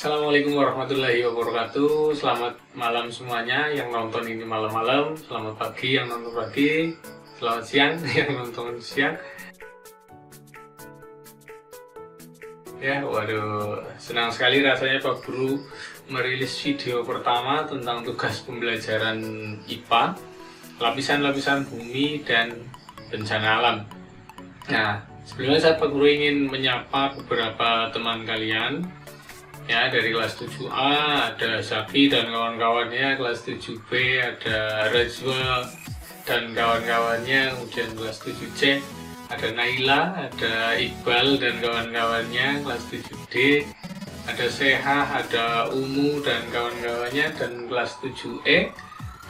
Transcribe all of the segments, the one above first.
Assalamualaikum warahmatullahi wabarakatuh. Selamat malam semuanya yang nonton ini malam-malam. Selamat pagi yang nonton pagi. Selamat siang yang nonton siang. Ya, waduh, senang sekali rasanya Pak Guru merilis video pertama tentang tugas pembelajaran IPA, lapisan-lapisan bumi dan bencana alam. Nah, sebelumnya saya Pak Guru ingin menyapa beberapa teman kalian ya, dari kelas 7A ada Zaki dan kawan-kawannya, kelas 7B ada Rajwa dan kawan-kawannya, kemudian kelas 7C ada Naila, ada Iqbal dan kawan-kawannya, kelas 7D ada Seha, ada Umu dan kawan-kawannya, dan kelas 7E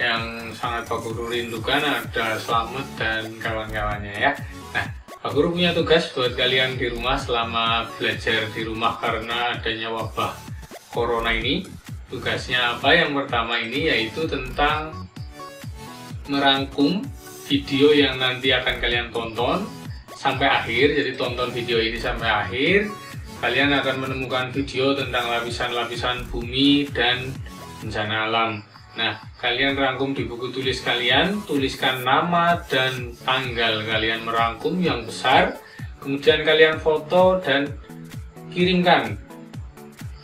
yang sangat Pak Guru rindukan ada Slamet dan kawan-kawannya ya. Nah, Pak Guru punya tugas buat kalian di rumah selama belajar di rumah karena adanya wabah corona ini. Tugasnya apa? Yang pertama ini yaitu tentang merangkum video yang nanti akan kalian tonton sampai akhir. Jadi tonton video ini sampai akhir. Kalian akan menemukan video tentang lapisan-lapisan bumi dan bencana alam. Nah, kalian rangkum di buku tulis kalian, tuliskan nama dan tanggal kalian merangkum yang besar, kemudian kalian foto dan kirimkan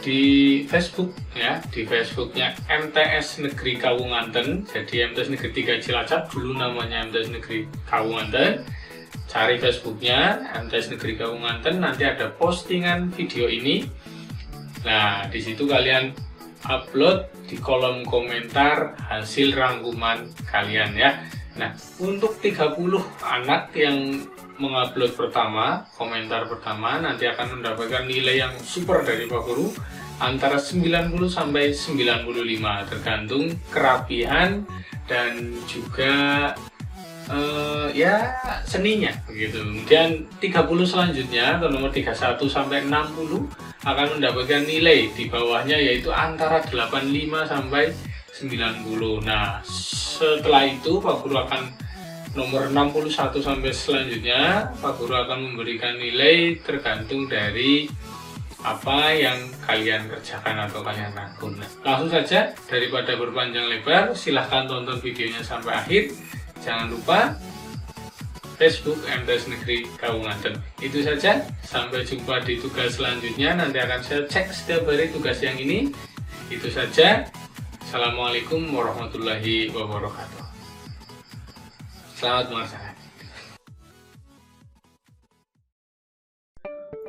di Facebook ya, di Facebooknya MTS Negeri Kawunganten. Jadi MTS Negeri 3 Cilacap, dulu namanya MTS Negeri Kawunganten. Cari Facebooknya MTS Negeri Kawunganten, nanti ada postingan video ini. Nah, di situ kalian upload di kolom komentar hasil rangkuman kalian ya. Nah, untuk 30 anak yang mengupload pertama, komentar pertama, nanti akan mendapatkan nilai yang super dari Pak Guru antara 90 sampai 95 tergantung kerapihan dan juga ya seninya begitu. Kemudian 30 selanjutnya atau nomor 31 sampai 60 akan mendapatkan nilai di bawahnya yaitu antara 85 sampai 90. Nah, setelah itu Pak Guru akan nomor 61 sampai selanjutnya Pak Guru akan memberikan nilai tergantung dari apa yang kalian kerjakan atau kalian rangkum. Nah, langsung saja daripada berpanjang lebar, silahkan tonton videonya sampai akhir. Jangan lupa Facebook MTS Negeri Kawunganten. Itu saja, sampai jumpa di tugas selanjutnya. Nanti akan saya cek setiap hari tugas yang ini. Itu saja. Assalamualaikum warahmatullahi wabarakatuh. Selamat melaksanakan.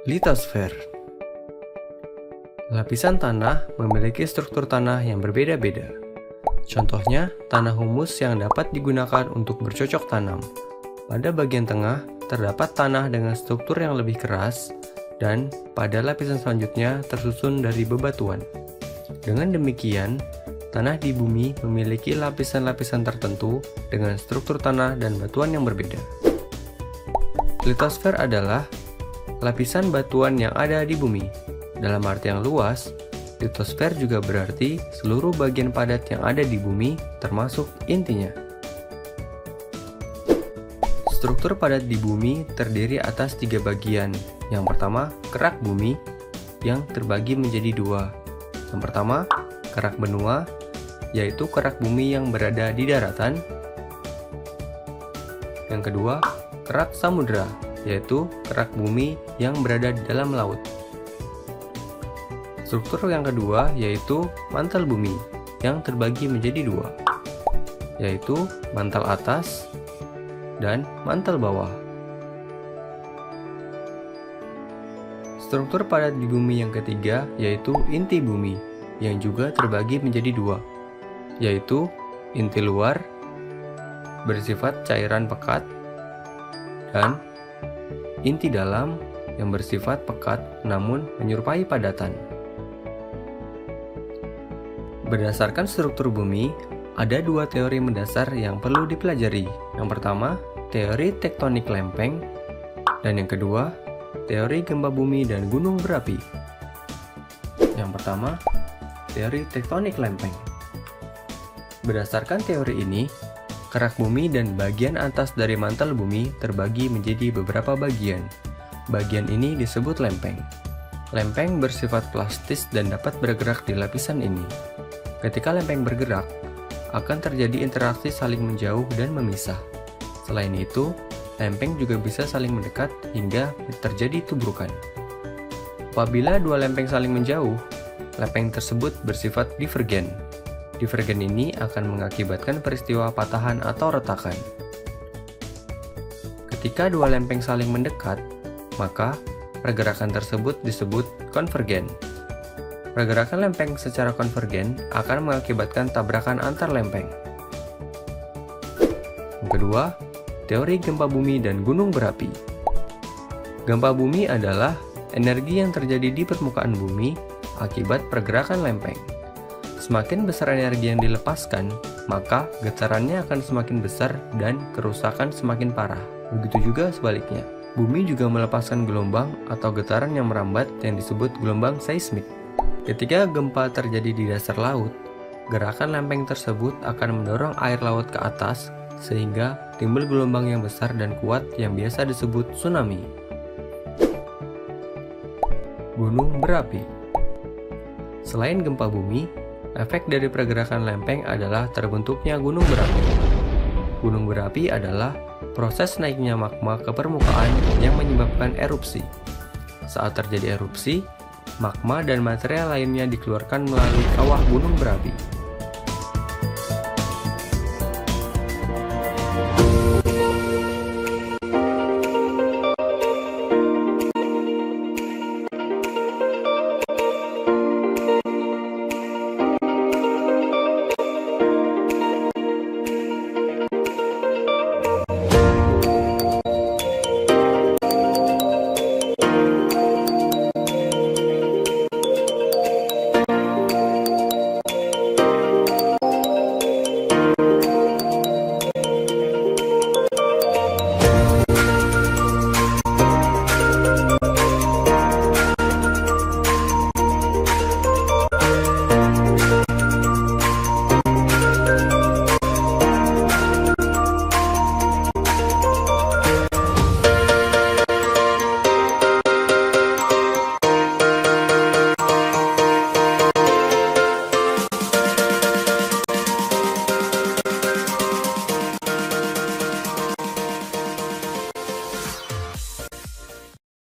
Litosfer. Lapisan tanah memiliki struktur tanah yang berbeda-beda. Contohnya, tanah humus yang dapat digunakan untuk bercocok tanam. Pada bagian tengah, terdapat tanah dengan struktur yang lebih keras, dan pada lapisan selanjutnya tersusun dari bebatuan. Dengan demikian, tanah di bumi memiliki lapisan-lapisan tertentu dengan struktur tanah dan batuan yang berbeda. Litosfer adalah lapisan batuan yang ada di bumi. Dalam arti yang luas, litosfer juga berarti seluruh bagian padat yang ada di bumi, termasuk intinya. Struktur padat di bumi terdiri atas 3 bagian. Yang pertama, kerak bumi yang terbagi menjadi 2. Yang pertama, kerak benua, yaitu kerak bumi yang berada di daratan. Yang kedua, kerak samudra, yaitu kerak bumi yang berada di dalam laut. Struktur yang kedua yaitu mantel bumi yang terbagi menjadi 2, yaitu mantel atas dan mantel bawah. Struktur padat di bumi yang ketiga yaitu inti bumi yang juga terbagi menjadi 2, yaitu inti luar bersifat cairan pekat dan inti dalam yang bersifat pekat namun menyerupai padatan. Berdasarkan struktur bumi, ada 2 teori mendasar yang perlu dipelajari. Yang pertama, teori tektonik lempeng, dan yang kedua, teori gempa bumi dan gunung berapi. Yang pertama, teori tektonik lempeng. Berdasarkan teori ini, kerak bumi dan bagian atas dari mantel bumi terbagi menjadi beberapa bagian. Bagian ini disebut lempeng. Lempeng bersifat plastis dan dapat bergerak di lapisan ini. Ketika lempeng bergerak, akan terjadi interaksi saling menjauh dan memisah. Selain itu, lempeng juga bisa saling mendekat hingga terjadi tubrukan. Apabila dua lempeng saling menjauh, lempeng tersebut bersifat divergen. Divergen ini akan mengakibatkan peristiwa patahan atau retakan. Ketika dua lempeng saling mendekat, maka pergerakan tersebut disebut konvergen. Pergerakan lempeng secara konvergen akan mengakibatkan tabrakan antar lempeng. Yang kedua, teori gempa bumi dan gunung berapi. Gempa bumi adalah energi yang terjadi di permukaan bumi akibat pergerakan lempeng. Semakin besar energi yang dilepaskan, maka getarannya akan semakin besar dan kerusakan semakin parah. Begitu juga sebaliknya. Bumi juga melepaskan gelombang atau getaran yang merambat yang disebut gelombang seismik. Ketika gempa terjadi di dasar laut, gerakan lempeng tersebut akan mendorong air laut ke atas sehingga timbul gelombang yang besar dan kuat yang biasa disebut tsunami. Gunung berapi. Selain gempa bumi, efek dari pergerakan lempeng adalah terbentuknya gunung berapi. Gunung berapi adalah proses naiknya magma ke permukaan yang menyebabkan erupsi. Saat terjadi erupsi, magma dan material lainnya dikeluarkan melalui kawah gunung berapi.